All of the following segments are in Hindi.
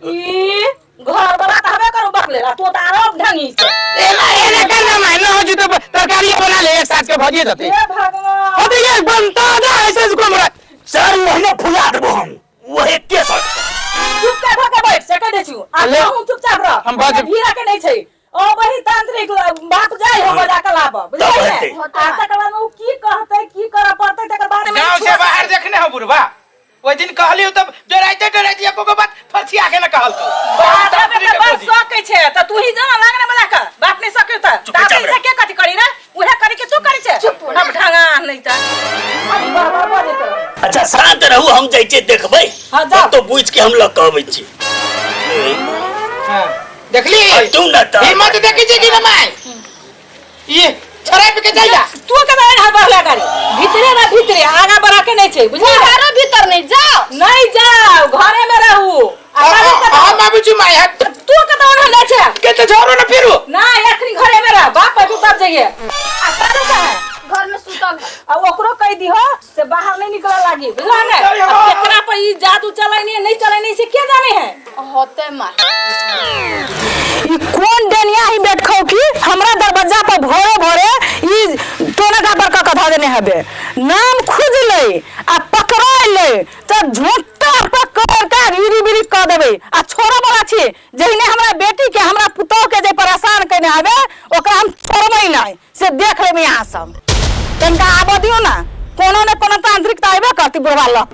ई घर वाला तबे करू बकलेला तो तारब ढंगी से एने करना मैं न हो तो तरकारी बना ले एक साथ के भजिए देते हे भगवान अबे ये बनता ना ऐसे इसको हमरा 4 महीने फुला देबो हम वो एक के सट चुपचाप होके बैठ से कह दे छु आ हम चुपचाप रह हम बात भीरा के नहीं छै ओ वही तांत्रिक बाप जाय हो बजा के लाब बुझलिए आ तकर बाद उ की कहते की कर पड़ते तकर बारे में गांव से बाहर देखने हो बुढ़वा ओइ दिन कहलियो तब डराइते एको बात फंसी आके न कहल तो बात में बात सके छे त तू ही जाना लागने बजा के बाप नहीं सके त ताते से के कथि करी रे उहे करी के तू करी छे अब ढंगा नहीं त अभी बराबर बाजे तो अच्छा शांत रहू हम जाइए देखबै हां जा तो बुझ के हम लोग कहबै छी हां देखली तू न त हिम्मत देखी छी कि न मैं ये छरे पे के चल जा तू के बाहर हाथ बहला करी भीतरे ना भीतरे आगा बढ़ा के नहीं छै बुझली घरो भीतर नहीं जाओ नहीं जाओ घरे में रहू हम बाबू जी माय तू के तो ना छै के तो छोरो न फिरू ना एखनी घरे में रह बाप पे तब जाइए आ काहे का है घर में सुतल है आ ओकरो कह दी हो से बाहर नहीं निकल लागी बुझला ने अब केकरा पर ई जादू नहीं चलाई से के जाने है होते मार ई कोन डनिया ही बैठखौ की हमरा दरवाजा पर भोरे भोरे ई टोना का बड़का कथा देने हबे नाम खुद ले आ पकड़ा ले त झोंटा पकड़ के रीरी बीरी क देबे आ छोरा बला छी जहिने हमरा बेटी के हमरा पुतौ के जे परेशान करने हबे ओकरा हम छोड़बै नहीं से देख लेबे यहां सब तनका आबो दियो ना कोनो ने कोनो तांत्रिक आइबे करती बुढ़वा लक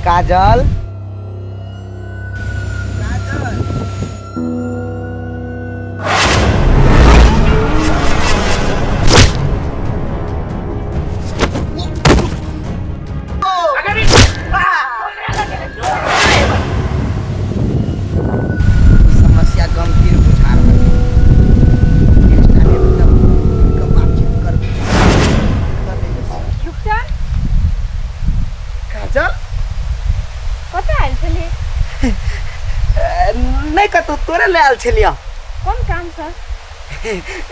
काजल समस्या गंभीर बुझा रहा काजल कते आयल छली नहीं कतो तोरे ले आल छलिया कोन काम सर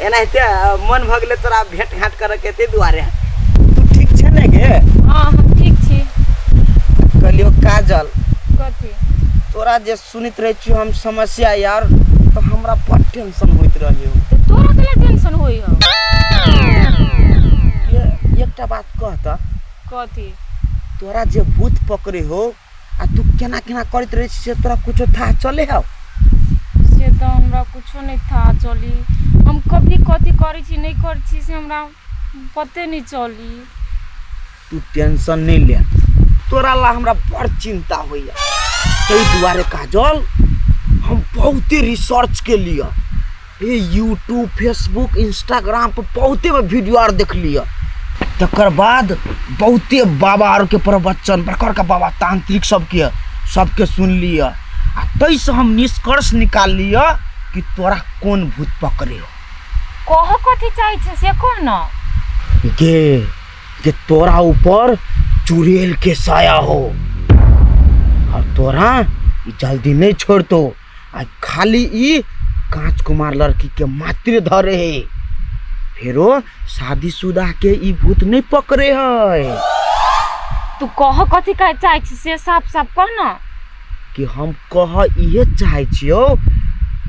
एनाहिते मन भगले तोरा भेंट घाट करे के ते दुआरे तू ठीक छ ने गे हां हम ठीक छी कहलियो काजल कथि तोरा जे सुनित रह छी हम समस्या यार तो हमरा बड़ टेंशन होइत रहियो तो तोरा केला टेंशन होई हो ये एकटा बात कहता कथि तोरा जे भूत पकड़े हो आ तू केना केना करत रह छी से तोरा कुछो था चले हो से तो हमरा कुछो नहीं था चली हम कभी कथि करै छी नहीं करै छी से हमरा पते नहीं चली तू टेंशन नहीं ले तोरा ला हमरा बड़ चिंता होइया तई दुआरे काजल हम बहुते रिसर्च के लिया ए यूट्यूब फेसबुक इंस्टाग्राम पर बहुते में वीडियो आर देख लिया तकर बाद बहुते बाबा आर के प्रवचन बड़का का बाबा तांत्रिक सबके सुन लिया आ तई से हम निष्कर्ष निकाल लिया कि तोरा कौन भूत पकड़े हो कह कथि चाहि छै से कह न के तोरा ऊपर चुड़ैल के साया हो और तोरा जल्दी नहीं छोड़तो आ खाली ई कांच कुमार लड़की के मात्र धरे है फेरो शादीशुदा के ई भूत नहीं पकड़े है तू कह कथि कह चाहि छै से साफ साफ कह न कि हम कह इहे चाहे छियो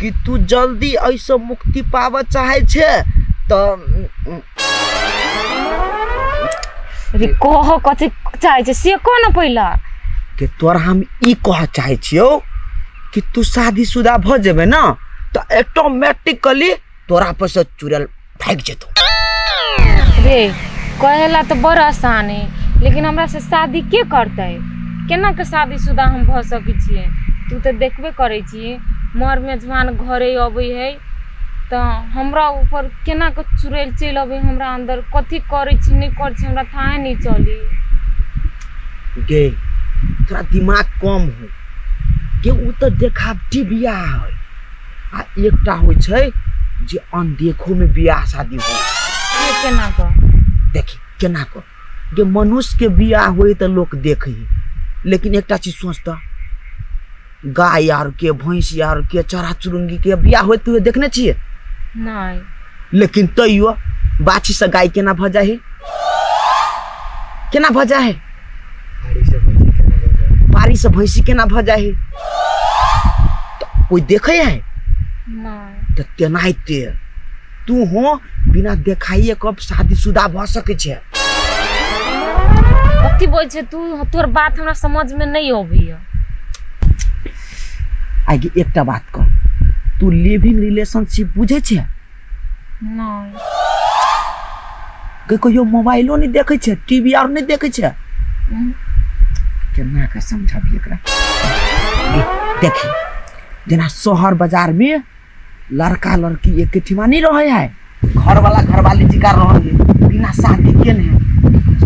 कि तू जल्दी ऐसे मुक्ति पावे चाहे छे त रे कह कथि चाहि छै से कह न पहिला कि तोरा हम ई कह चाहे छियो कि तू शादीशुदा भ जेबे ना तो ऑटोमेटिकली तोरा पर से चुड़ैल भाग जेतो रे कहेला तो बड़ आसान है लेकिन हमरा से शादी के करते केना के शादीशुदा हम भ सकै छियै तू तो देखबे करै छी मर मेजबान घरे अबै है तो हमरा ऊपर केना के चुड़ैल चलि अबे हमरा अंदर कथी करै छी नहीं करै छी हमरा थाहे नहीं चली गे तोरा दिमाग कम हो के उ तो देखावटी बियाह है आ एकटा होइ छै जे अनदेखो में बियाह शादी हो ये केना के देखी केना को जे मनुष्य के बियाह होई तो लोग देखे लेकिन एकटा चीज सोचता गाय यार के भैंस यार के चरा चुरुंगी के बियाह होई तू देखने छिए नहीं लेकिन तैयो बाछी से गाय केना भ जाए केना भ जाए पारी से भैंसी केना भ जाए तो कोई देखे है नहीं तो तेनाहिते तू हो बिना देखाइए कब शादीशुदा भ सके छे कथी बोल छे तू तोर बात हमरा समझ में नहीं आबी आगे एकटा बात कर तू लिविंग रिलेशनशिप बुझे छे नहीं के कहियो मोबाइलो नहीं देखे छे टीवी आर नहीं देखे छे केना के समझाबी एकरा देखी जेना शहर बाजार में लड़का लड़की एक ठिमा नहीं रहे है घर वाला घर वाली जी का रहे बिना शादी के नहीं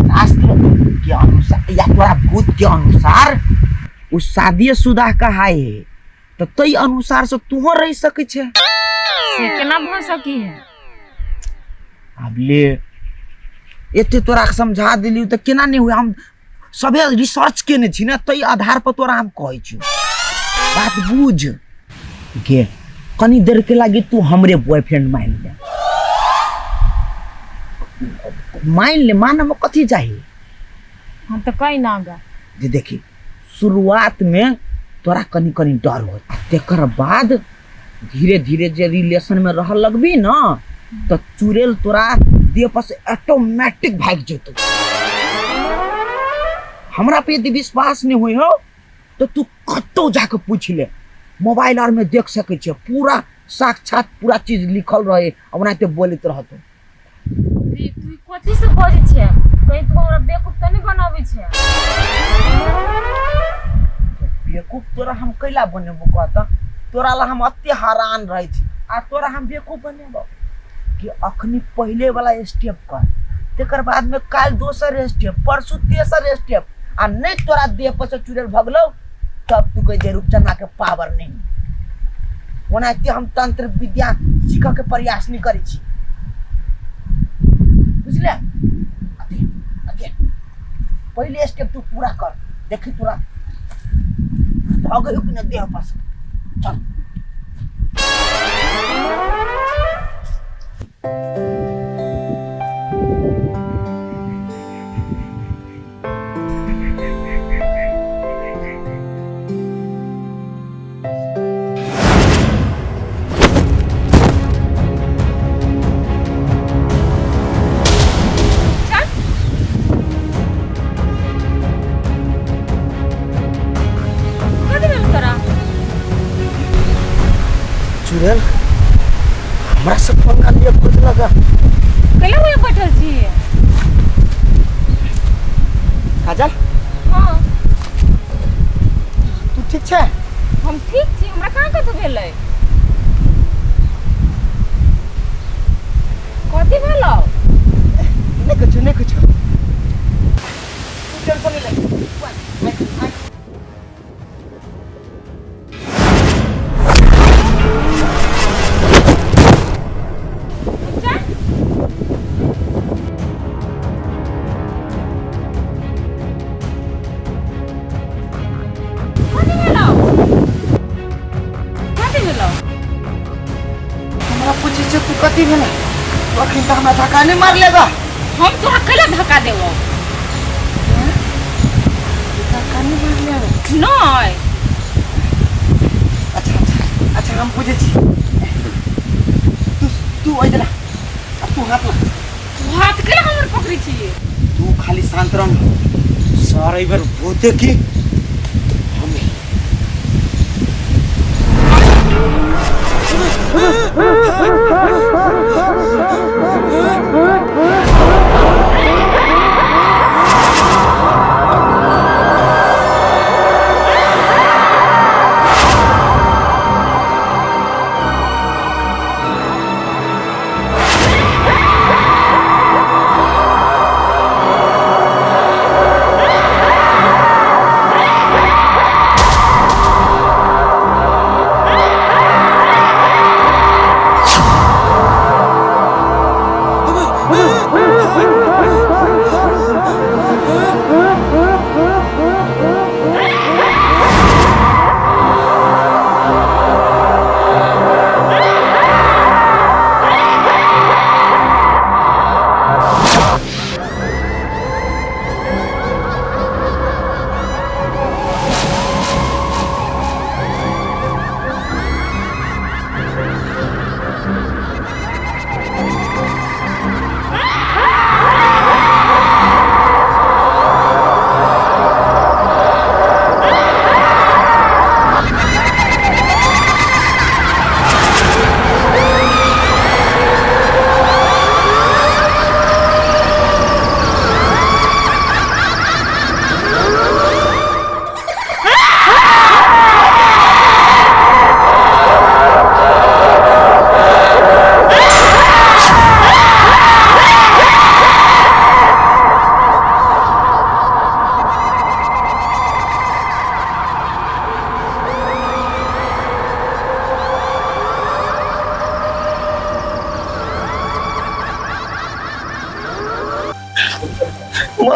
शास्त्र के अनुसार या तोरा भूत के अनुसार उस शादी शुदा कहाए है तो तई अनुसार से तू रह सके छे से केना भ सकी है अब ले एते तोरा समझा दिली तो केना नहीं हुआ हम सबे रिसर्च केने छी ना तई आधार पर तोरा हम कहै छी बात बुझ के कनी देर के लागी तू हमरे बॉयफ्रेंड मान ले मान में कथी चाहिए हम तो कहीं ना गा जे देखी शुरुआत में तोरा कनी कनी डर हो तेकर बाद धीरे धीरे जे रिलेशन में रह लगबी ना तो चुड़ैल तोरा देह पर से ऑटोमेटिक भाग जेतो हमरा पे यदि विश्वास नहीं हुई हो तो तू कतो जाके पूछ ले मोबाइल आर में देख सके छे पूरा साक्षात पूरा चीज लिखल रहे ओनाते बोलत रहतो तू कथी से बजै छे कहीं तू हमरा बेवकूफ त नहीं बनाबै छे बेवकूफ तोरा हम कैला बनेबो कहता तोरा ला हम अत्ते हैरान रहे छी आ तोरा हम बेवकूफ बनेबो कि अखनी पहले वाला स्टेप कर तेकर बाद में काल दोसर स्टेप परसू तेसर स्टेप आ नहीं तोरा देह पर से चुड़ैल भगलो तब तू कह दे रूपचंदा के पावर नहीं ओनाते हम तंत्र विद्या सीख के प्रयास नहीं करै छी बुझले अति अति पहले स्टेप तू पूरा कर देखी तोरा भागो कि न देह पर से चल चुड़ैल हमरा से पंगा लिए खोज लगा कैला हुए बैठल छी काजल हां तू ठीक छे हम ठीक छी हमरा कहां कतो भेलै कथी भेलो नहीं कुछ तू टेंशन नहीं ले तू कथी भेला तो अखन तक हमरा धक्का नहीं मार लेगा हम तोरा कैला धक्का देबो धक्का नहीं मार लेगा नहीं अच्छा हम बुझे छी तू ओइ देला तू हाथ ला हाथ कैला हमर पकड़ी छी तू खाली शांत रह सारे बार बोते की हम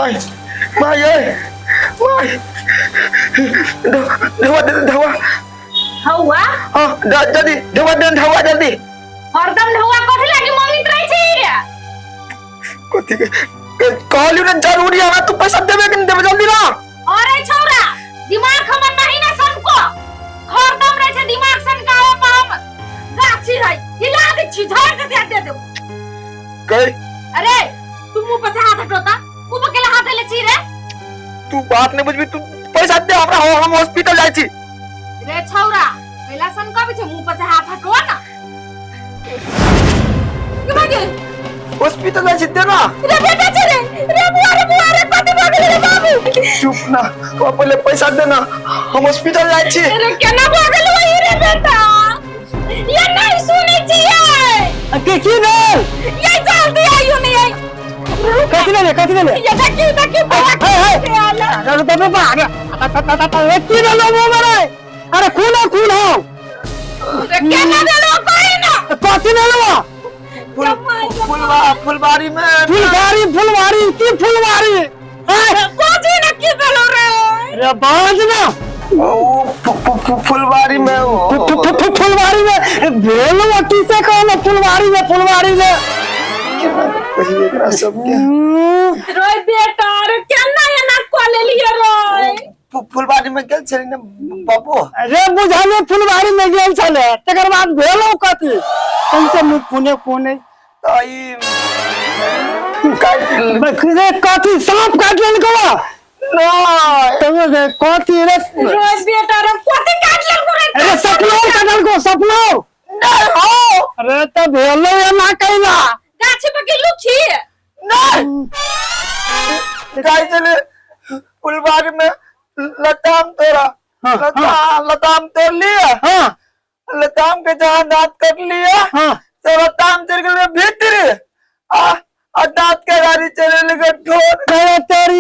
भाई भाई भाई ढवा हौवा हाँ जल्दी ढवा जल्दी हरदम ढौआ कथि लागि मंगित रहै छी रे कथी कहलियो ना जरूरी है तू पैसा देबे कि नहीं देबे जल्दी ना अरे छौरा दिमाग हमर नहीं ना सनको हरदम रहै छै दिमाग सनकावे पर हम गाछी है हिला दे छी झाड़ के दे दे कह अरे तू मुंह पर से हाथ हटोता मुंह पर केला हाथ ले छी रे तू बात नहीं बुझबी तू पैसा दे हमरा हम हॉस्पिटल जाई छी रे छौरा केला सनकावे छै मुंह पर से हाथ हटो ना के बागे हॉस्पिटल जाई छी दे ना रे बेटा छी रे बुआ रे कथि भ गेलै रे बाबू चुप ना तू पहले पैसा दे ना हम हॉस्पिटल जाई छी रे केना भ गेलै रे बेटा ये नहीं सुनै छियै के की भेल ये जल्दी आइयो नहीं आई कथी ले ये देखियो अरे बाबा बाबा की भेलो मोरे अरे खून हो केना देलो कोई ना कथी ले लो फुलवारी में फुलवारी की फुलवारी कोजी ना की देलो रे अरे बाज ना फुलवारी में भेलो किसे कहलो फुलवारी में सब रोय बेटा रे केना एना को ले लियो रोय फुलवारी में गेल छली ने बाबू अरे बुझाले फुलवारी में गेल छले तकर बाद भेलो कथी तुमसे मुंह कोने ताई कथी सांप काट लेन कवा ना तब कथी रे रोय बेटा रे कथि काट लेल रे अरे सपनो नहीं हो अरे त भेलो एना कैला गाछी पे के लुखी नहीं गाय चले फुलवारी में लताम तोड़ा लताम तोड़ लिया लताम के जहाँ दांत कट लिया तो लताम चल गए भीतर दांत के गाड़ी चले लगे ठोर तेरी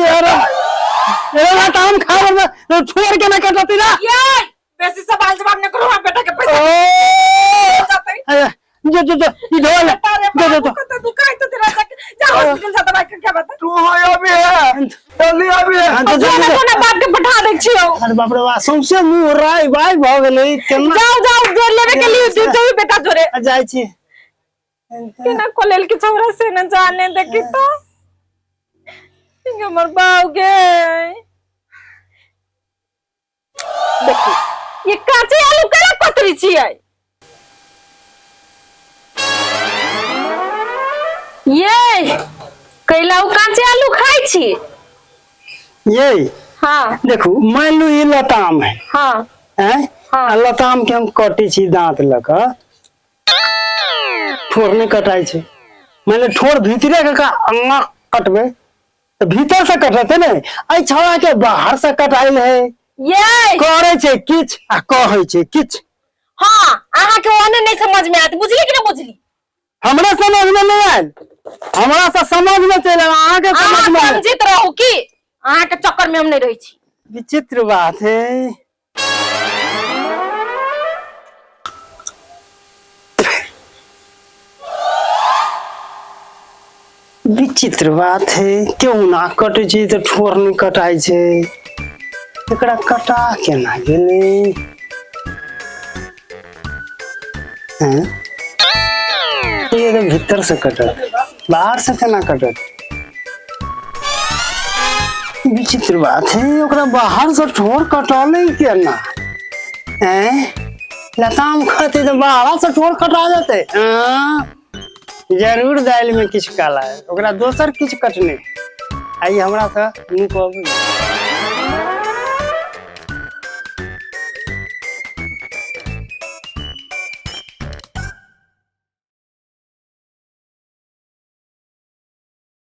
लताम खा छोड़ के ना कटती ना ये वैसे सवाल जवाब न करो हां बेटा के पैसा जो इधर ले दे तू काहे तो तेरा जा हॉस्पिटल जा दवाई क्या बता तू हो अभी है जल्दी अभी है कोना बाप के पठा दै छियो अरे बाप रे बा सौंसे मुंह राय भाई भ गेलै केना जाओ जोर लेवे के लिए दे दो बेटा जोरे जाय छी केना कोलेल के चौरा से न जाने देखी तो हमर बाऊ गे देखी ये काचे आलू केना कतरी छियै ये कैलाऊ काचे आलू खाई छी ये हां देखू मान लो ये लताम है हां हैं लताम के हम कटी छी दांत लक ठोर नहीं कटाई छे मान लो ठोर भीतरे के अंगा कटबे तो भीतर से कटते ने आई छौड़ा के बाहर से कटाइल है ये करे छे किछ आ कहै छे किछ हां आहा के ओने नहीं समझ में आत बुझली कि ना बुझली हमरा समझ में नहीं आयल हमरा से समझ में चले आहा के समझ में समझित रहू की आहा के चक्कर में हम नहीं रही छी विचित्र बात है विचित्र बात है क्यों ना कटे छी तो ठोर नहीं कटाई छे एकरा कटा केना गेले हैं ये तो भीतर से कटत बाहर से केना कटत विचित्र बात है ओकरा बाहर से ठोर कटले केना हैं लताम खाते तो बाहर से ठोर कटा जाते जरूर दाल में किछ काला है ओकरा दोसर किछ कटने आई हमरा से मुंह को